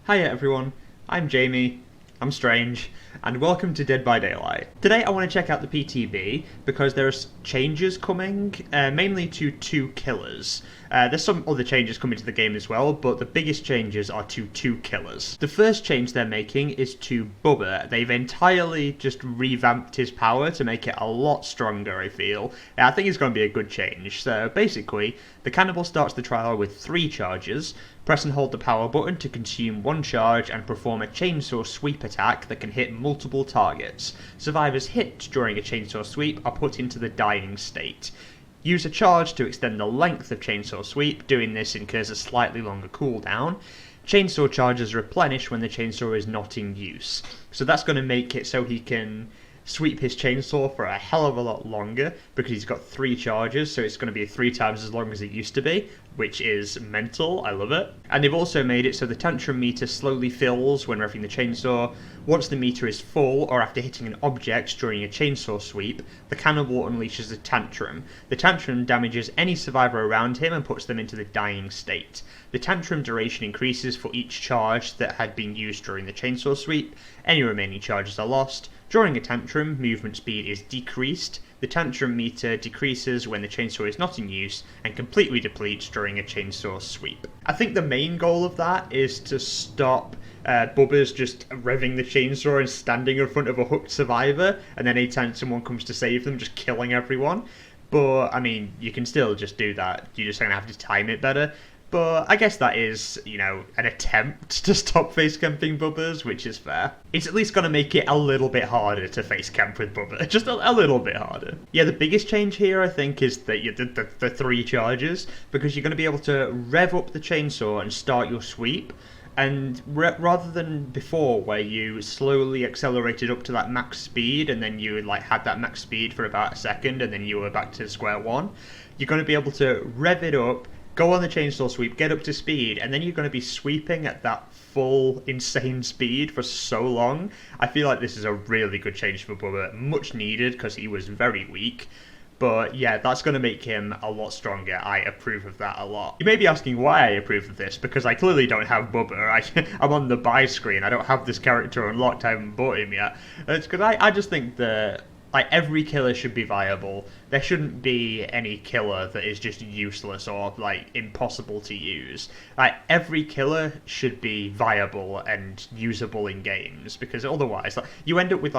Hiya everyone, I'm Jamie, I'm Strange, and welcome to Dead by Daylight. Today I want to check out the PTB because there are changes coming, mainly to two killers. There's some other changes coming to the game as well, but the biggest changes are to two killers. The first change they're making is to Bubba. They've entirely just revamped his power to make it a lot stronger, I feel. I think it's going to be a good change. So basically, the Cannibal starts the trial with 3 charges. Press and hold the power button to consume 1 charge and perform a chainsaw sweep attack that can hit multiple targets. Survivors hit during a chainsaw sweep are put into the dying state. Use a charge to extend the length of chainsaw sweep. Doing this incurs a slightly longer cooldown. Chainsaw charges replenish when the chainsaw is not in use. So that's going to make it so he can sweep his chainsaw for a hell of a lot longer because he's got 3 charges, so it's going to be 3 times as long as it used to be, which is mental. I love it. And they've also made it so the tantrum meter slowly fills when revving the chainsaw. Once the meter is full, or after hitting an object during a chainsaw sweep, the Cannibal unleashes a tantrum. The tantrum damages any survivor around him and puts them into the dying state. The tantrum duration increases for each charge that had been used during the chainsaw sweep. Any remaining charges are lost. During a tantrum, movement speed is decreased. The tantrum meter decreases when the chainsaw is not in use and completely depletes during a chainsaw sweep. I think the main goal of that is to stop Bubba's just revving the chainsaw and standing in front of a hooked survivor, and then anytime someone comes to save them, just killing everyone. But, I mean, you can still just do that. You're just going to have to time it better. But I guess that is, an attempt to stop face camping Bubbas, which is fair. It's at least going to make it a little bit harder to face camp with Bubba. Just a little bit harder. Yeah, the biggest change here, I think, is the 3 charges, because you're going to be able to rev up the chainsaw and start your sweep. And rather than before, where you slowly accelerated up to that max speed, and then you had that max speed for about a second, and then you were back to square one, you're going to be able to rev it up, go on the chainsaw sweep, get up to speed, and then you're going to be sweeping at that full, insane speed for so long. I feel like this is a really good change for Bubba, much needed because he was very weak. But yeah, that's going to make him a lot stronger. I approve of that a lot. You may be asking why I approve of this, because I clearly don't have Bubba. I'm on the buy screen. I don't have this character unlocked. I haven't bought him yet. It's because I just think that every killer should be viable. There shouldn't be any killer that is just useless or impossible to use. Every killer should be viable and usable in games, because otherwise you end up with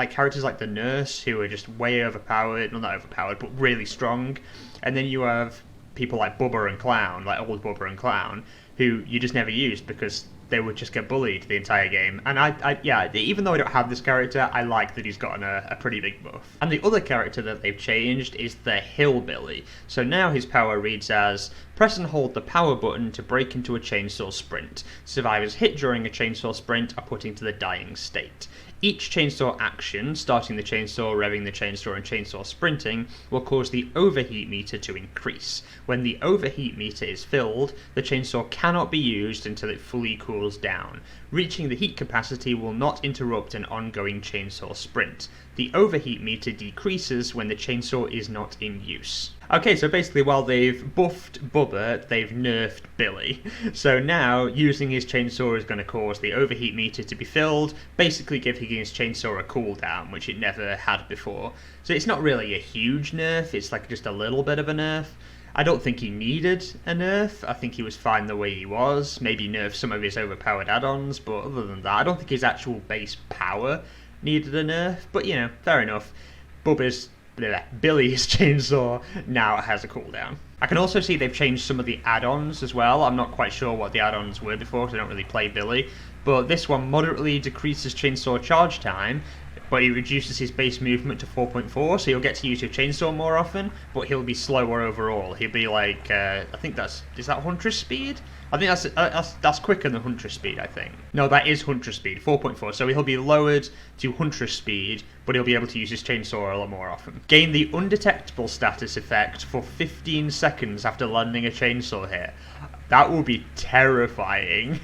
characters like the nurse who are just way overpowered, well, not overpowered, but really strong, and then you have people like Bubba and Clown, old Bubba and Clown, who you just never used because they would just get bullied the entire game. And yeah, even though I don't have this character, I like that he's gotten a pretty big buff. And the other character that they've changed is the Hillbilly. So now his power reads as: press and hold the power button to break into a chainsaw sprint. Survivors hit during a chainsaw sprint are put into the dying state. Each chainsaw action, starting the chainsaw, revving the chainsaw, and chainsaw sprinting, will cause the overheat meter to increase. When the overheat meter is filled, the chainsaw cannot be used until it fully cools down. Reaching the heat capacity will not interrupt an ongoing chainsaw sprint. The overheat meter decreases when the chainsaw is not in use. Okay, so basically while they've buffed Bubba, they've nerfed Billy. So now, using his chainsaw is going to cause the overheat meter to be filled, basically giving his chainsaw a cooldown, which it never had before. So it's not really a huge nerf, it's just a little bit of a nerf. I don't think he needed a nerf. I think he was fine the way he was. Maybe nerf some of his overpowered add-ons, but other than that, I don't think his actual base power needed a nerf. But, fair enough. Billy's chainsaw now has a cooldown. I can also see they've changed some of the add-ons as well. I'm not quite sure what the add-ons were before because I don't really play Billy. But this one moderately decreases chainsaw charge time, but he reduces his base movement to 4.4, so you'll get to use your chainsaw more often, but he'll be slower overall. He'll be I think is that Huntress speed? I think that's quicker than Huntress speed, I think. No, that is Huntress speed, 4.4, so he'll be lowered to Huntress speed, but he'll be able to use his chainsaw a lot more often. Gain the undetectable status effect for 15 seconds after landing a chainsaw hit. That will be terrifying.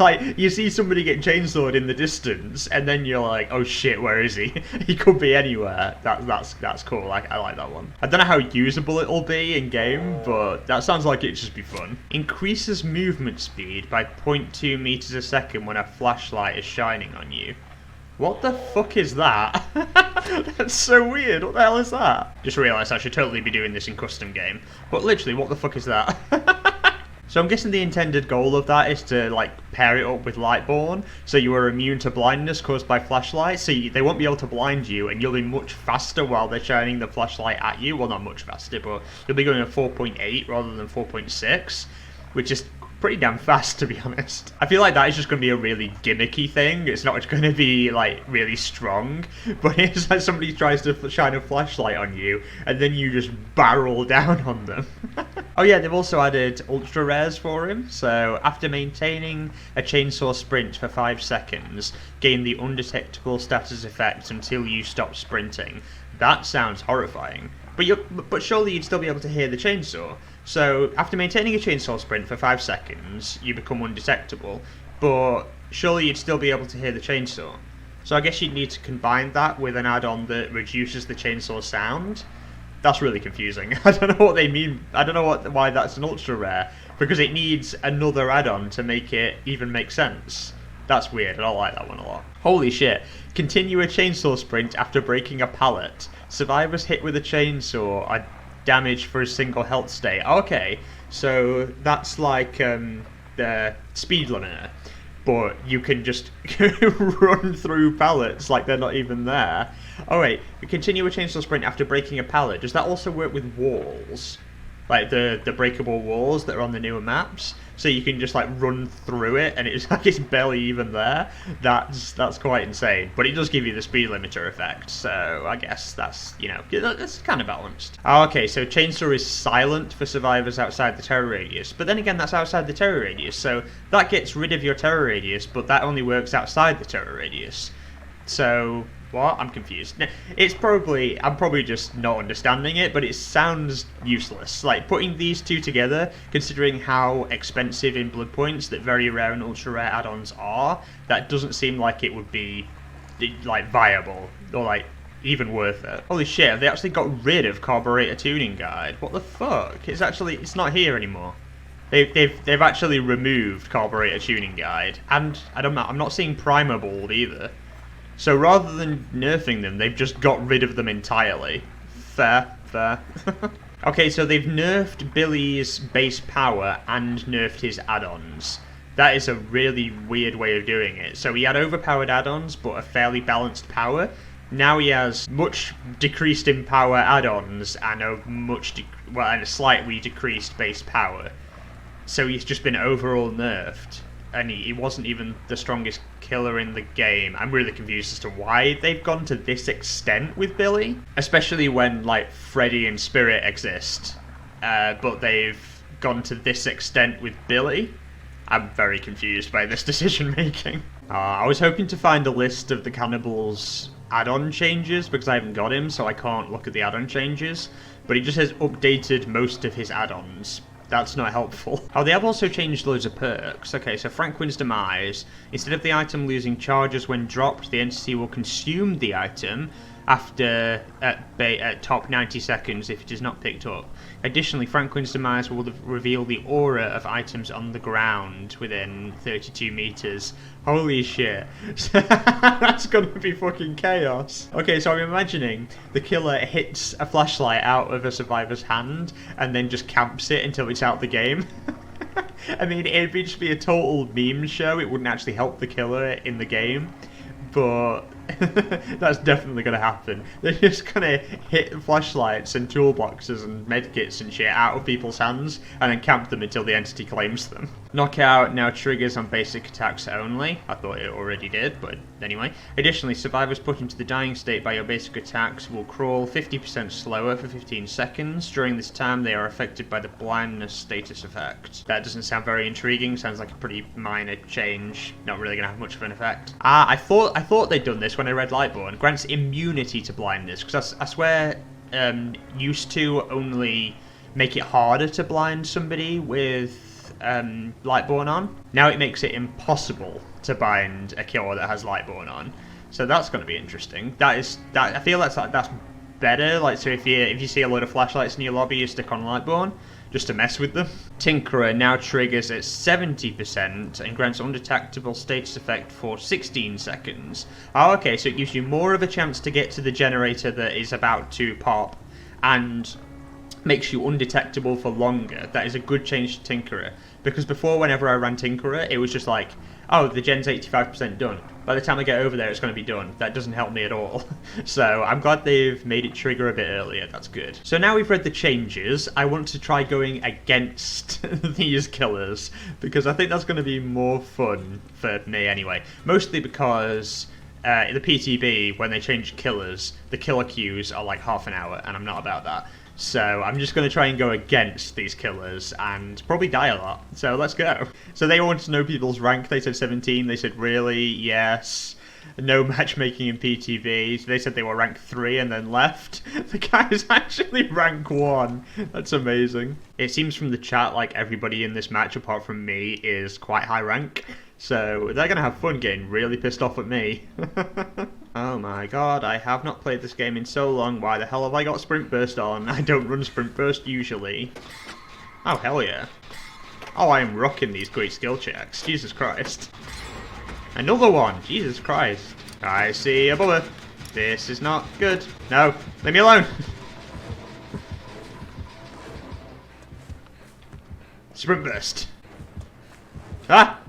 Like, you see somebody get chainsawed in the distance, and then you're like, oh shit, where is he? He could be anywhere. That's cool. I like that one. I don't know how usable it'll be in game, but that sounds like it'd just be fun. Increases movement speed by 0.2 meters a second when a flashlight is shining on you. What the fuck is that? That's so weird. What the hell is that? Just realised I should totally be doing this in custom game. But literally, what the fuck is that? So I'm guessing the intended goal of that is to, like, pair it up with Lightborn, so you are immune to blindness caused by flashlight, so they won't be able to blind you, and you'll be much faster while they're shining the flashlight at you. Well, not much faster, but you'll be going at 4.8 rather than 4.6, which is pretty damn fast, to be honest. I feel like that is just going to be a really gimmicky thing. It's not going to be, like, really strong, but it's like somebody tries to shine a flashlight on you, and then you just barrel down on them. Oh yeah, they've also added ultra rares for him, so after maintaining a chainsaw sprint for 5 seconds, gain the undetectable status effect until you stop sprinting. That sounds horrifying. But surely you'd still be able to hear the chainsaw. So after maintaining a chainsaw sprint for 5 seconds, you become undetectable, but surely you'd still be able to hear the chainsaw. So I guess you'd need to combine that with an add-on that reduces the chainsaw sound. That's really confusing. I don't know what they mean. I don't know why that's an ultra rare, because it needs another add-on to make it even make sense. That's weird. I don't like that one a lot. Holy shit. Continue a chainsaw sprint after breaking a pallet. Survivors hit with a chainsaw are damaged for a single health state. Okay, so that's like the speed limiter, but you can just run through pallets like they're not even there. Oh wait, continue a chainsaw sprint after breaking a pallet. Does that also work with walls? Like the breakable walls that are on the newer maps? So you can just like run through it and it's like it's barely even there. That's quite insane. But it does give you the speed limiter effect, so I guess that's, you know, that's kind of balanced. Okay, so chainsaw is silent for survivors outside the terror radius. But then again, that's outside the terror radius, so that gets rid of your terror radius, but that only works outside the terror radius. So what? I'm confused. I'm probably just not understanding it, but it sounds useless. Like, putting these two together, considering how expensive in blood points that very rare and ultra rare add-ons are, that doesn't seem like it would be, like, viable, or, like, even worth it. Holy shit, they actually got rid of Carburetor Tuning Guide. What the fuck? It's not here anymore. They've actually removed Carburetor Tuning Guide, and I'm not seeing Primer Bald either. So rather than nerfing them, they've just got rid of them entirely. Fair. Okay, so they've nerfed Billy's base power and nerfed his add-ons. That is a really weird way of doing it. So he had overpowered add-ons, but a fairly balanced power. Now he has much decreased in power add-ons and a slightly decreased base power. So he's just been overall nerfed. And he wasn't even the strongest killer in the game. I'm really confused as to why they've gone to this extent with Billy. Especially when, like, Freddy and Spirit exist. But they've gone to this extent with Billy. I'm very confused by this decision making. I was hoping to find a list of the Cannibal's add-on changes, because I haven't got him, so I can't look at the add-on changes. But he just has updated most of his add-ons. That's not helpful. Oh, they have also changed loads of perks. Okay, so Franklin's Demise. Instead of the item losing charges when dropped, the entity will consume the item after at top 90 seconds if it is not picked up. Additionally, Franklin's Demise will reveal the aura of items on the ground within 32 meters. Holy shit. That's gonna be fucking chaos. Okay, so I'm imagining the killer hits a flashlight out of a survivor's hand and then just camps it until it's out the game. I mean, it'd just be a total meme show. It wouldn't actually help the killer in the game. But that's definitely going to happen. They're just going to hit flashlights and toolboxes and medkits and shit out of people's hands and then camp them until the entity claims them. Knockout now triggers on basic attacks only. I thought it already did, but anyway. Additionally, survivors put into the dying state by your basic attacks will crawl 50% slower for 15 seconds. During this time, they are affected by the blindness status effect. That doesn't sound very intriguing. Sounds like a pretty minor change. Not really going to have much of an effect. I thought they'd done this when I read Lightborn. Grants immunity to blindness, because I swear used to only make it harder to blind somebody with Lightborn on. Now it makes it impossible to bind a killer that has Lightborn on. So that's going to be interesting. I feel that's better. Like, so if you see a load of flashlights in your lobby, you stick on Lightborn just to mess with them. Tinkerer now triggers at 70% and grants undetectable status effect for 16 seconds. Oh, okay, so it gives you more of a chance to get to the generator that is about to pop and makes you undetectable for longer. That is a good change to Tinkerer, because before, whenever I ran Tinkerer, it was just like, oh, the gen's 85% done. By the time I get over there, it's going to be done. That doesn't help me at all. So I'm glad they've made it trigger a bit earlier. That's good. So now we've read the changes, I want to try going against these killers, because I think that's going to be more fun for me anyway. Mostly because in the PTB, when they change killers, the killer queues are like half an hour, and I'm not about that. So I'm just going to try and go against these killers and probably die a lot. So let's go. So they wanted to know people's rank. They said 17. They said, really? Yes. No matchmaking in PTV. So they said they were rank 3 and then left. The guy is actually rank 1. That's amazing. It seems from the chat like everybody in this match, apart from me, is quite high rank. So they're going to have fun getting really pissed off at me. Oh my god, I have not played this game in so long. Why the hell have I got Sprint Burst on? I don't run Sprint Burst usually. Oh, hell yeah. Oh, I am rocking these great skill checks. Jesus Christ. Another one. Jesus Christ. I see a Bubba. This is not good. No, leave me alone. Sprint Burst. Ah!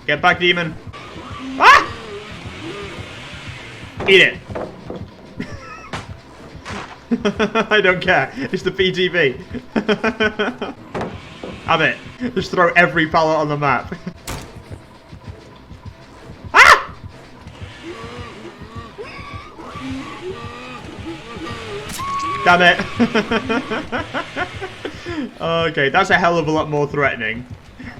Get back, demon. Ah! Eat it. I don't care. It's the PTB. Have it. Just throw every pallet on the map. Ah! Damn it. Okay, that's a hell of a lot more threatening.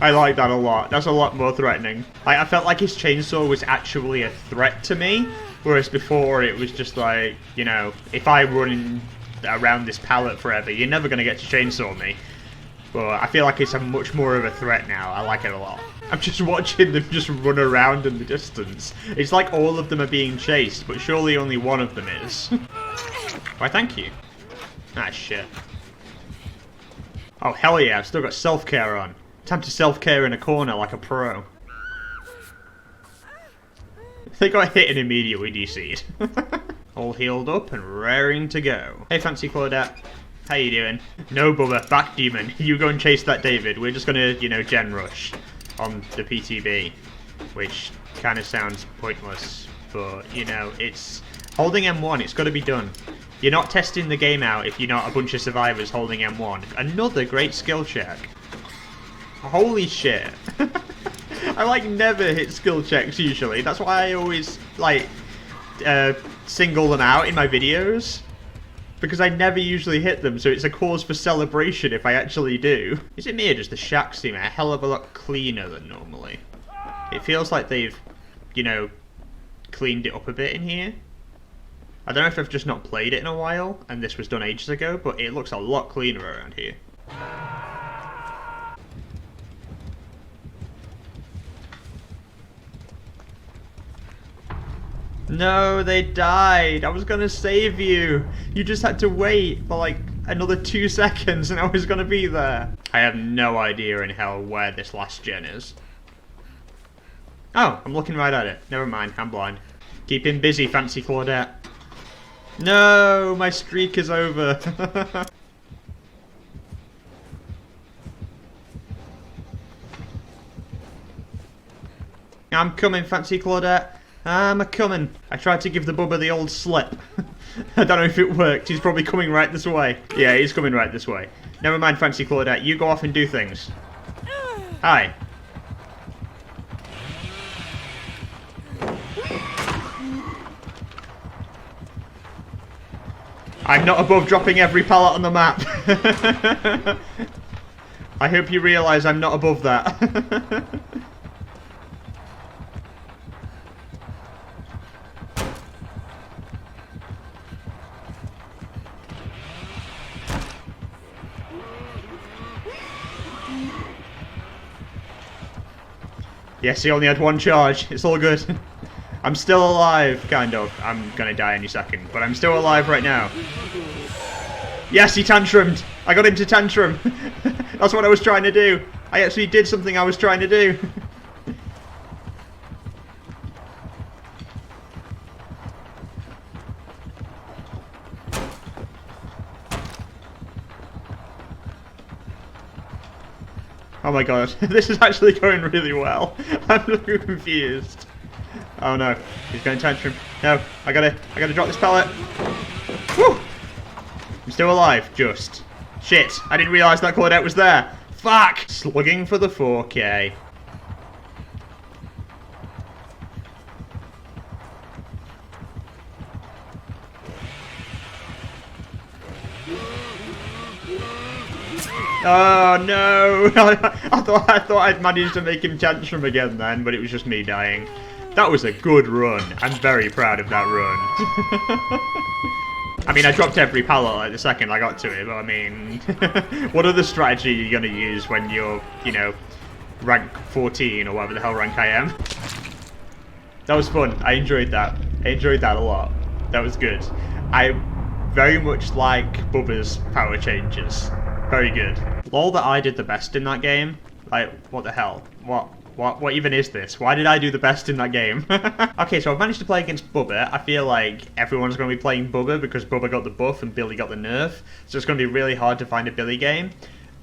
I like that a lot. That's a lot more threatening. I felt like his chainsaw was actually a threat to me. Whereas before it was just like, you know, if I run around this pallet forever, you're never going to get to chainsaw me. But I feel like it's a much more of a threat now. I like it a lot. I'm just watching them just run around in the distance. It's like all of them are being chased, but surely only one of them is. Why, thank you. Ah, shit. Oh, hell yeah, I've still got self-care on. Time to self-care in a corner like a pro. They got hit and immediately DC'd. All healed up and raring to go. Hey, Fancy Claudette. How you doing? No, Bubba. Back demon. You go and chase that David. We're just gonna, you know, gen rush on the PTB. Which kind of sounds pointless. But, you know, it's... Holding M1, it's got to be done. You're not testing the game out if you're not a bunch of survivors holding M1. Another great skill check. Holy shit. I like never hit skill checks usually. That's why I always like single them out in my videos. Because I never usually hit them, so it's a cause for celebration if I actually do. Is it me or does the shack seem a hell of a lot cleaner than normally? It feels like they've, you know, cleaned it up a bit in here. I don't know if I've just not played it in a while, and this was done ages ago, but it looks a lot cleaner around here. No, they died. I was gonna save you. You just had to wait for like another 2 seconds and I was gonna be there. I have no idea in hell where this last gen is. Oh, I'm looking right at it. Never mind, I'm blind. Keep him busy, Fancy Claudette. No, my streak is over. I'm coming, Fancy Claudette. I'm a-coming. I tried to give the Bubba the old slip. I don't know if it worked. He's probably coming right this way. Yeah, he's coming right this way. Never mind, Fancy Claudette. You go off and do things. Hi. I'm not above dropping every pallet on the map. I hope you realise I'm not above that. Yes, he only had one charge. It's all good. I'm still alive, kind of. I'm gonna die any second, but I'm still alive right now. Yes, he tantrumed. I got him to tantrum. That's what I was trying to do. I actually did something I was trying to do. Oh my god, this is actually going really well. I'm looking confused. Oh no, he's going tantrum. No, I gotta drop this pellet. Woo! I'm still alive, just. Shit, I didn't realise that Claudette was there. Fuck! Slugging for the 4K. Oh no! I thought I'd managed to make him tantrum again then, but it was just me dying. That was a good run. I'm very proud of that run. I mean, I dropped every pallet like the second I got to it, but I mean, what other strategy are you gonna use when you're, you know, rank 14 or whatever the hell rank I am? That was fun. I enjoyed that. I enjoyed that a lot. That was good. I very much like Bubba's power changes. Very good. Lol that I did the best in that game. Like, what the hell? What even is this? Why did I do the best in that game? Okay, so I've managed to play against Bubba. I feel like everyone's going to be playing Bubba because Bubba got the buff and Billy got the nerf. So it's going to be really hard to find a Billy game.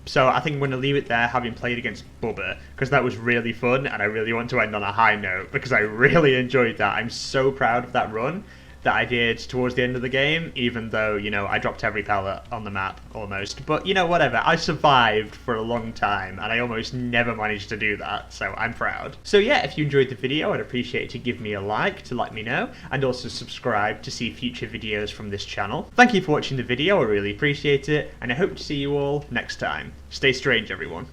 So I think I'm going to leave it there having played against Bubba because that was really fun and I really want to end on a high note because I really enjoyed that. I'm so proud of that run that I did towards the end of the game, even though, you know, I dropped every pellet on the map, almost. But, you know, whatever. I survived for a long time, and I almost never managed to do that, so I'm proud. So yeah, if you enjoyed the video, I'd appreciate it to give me a like to let me know, and also subscribe to see future videos from this channel. Thank you for watching the video, I really appreciate it, and I hope to see you all next time. Stay strange, everyone.